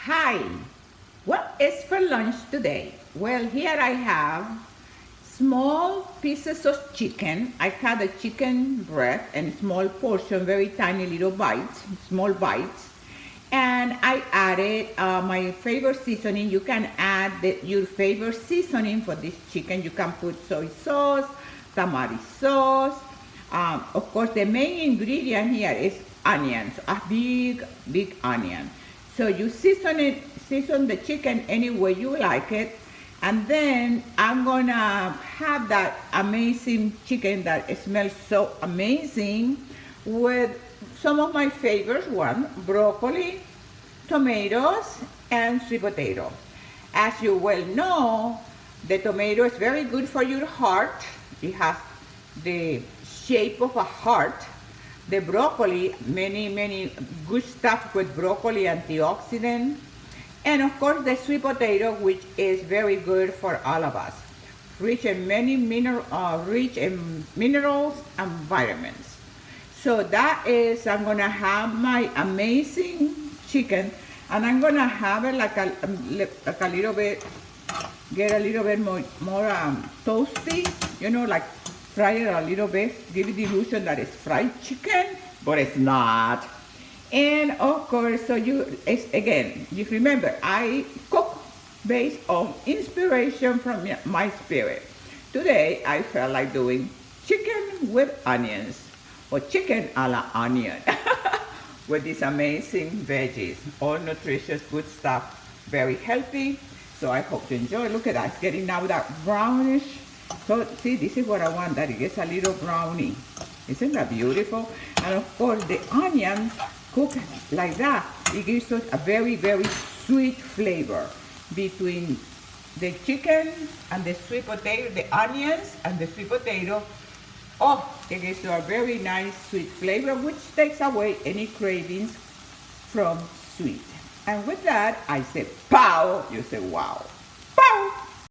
Hi, what is for lunch today? Well, here I have small pieces of chicken. I cut the chicken breast in small portion, very tiny little bites, small bites. And I added my favorite seasoning. You can add your favorite seasoning for this chicken. You can put soy sauce, tamari sauce. Of course, the main ingredient here is onions, a big onion. So you season the chicken any way you like it. And then I'm gonna have that amazing chicken that smells so amazing with some of my favorite ones, broccoli, tomatoes, and sweet potato. As you well know, the tomato is very good for your heart. It has the shape of a heart. The broccoli, many good stuff with broccoli, antioxidant. And of course the sweet potato, which is very good for all of us. Rich in rich in minerals and vitamins. So that is, I'm gonna have my amazing chicken, and I'm gonna have it like a little bit, get a little bit more toasty, like fry it a little bit, give it the illusion that it's fried chicken, but it's not. And of course, so you remember, I cook based on inspiration from my spirit. Today, I felt like doing chicken with onions, or chicken a la onion, with these amazing veggies, all nutritious, good stuff, very healthy. So I hope you enjoy. Look at that, it's getting now that brownish. So see, this is what I want, that it gets a little brownie. Isn't that beautiful? And of course, the onion cooked like that, it gives us a very sweet flavor between the chicken and the sweet potato, the onions and the sweet potato. Oh, it gives you a very nice sweet flavor, which takes away any cravings from sweet. And with that, I say pow, you say wow.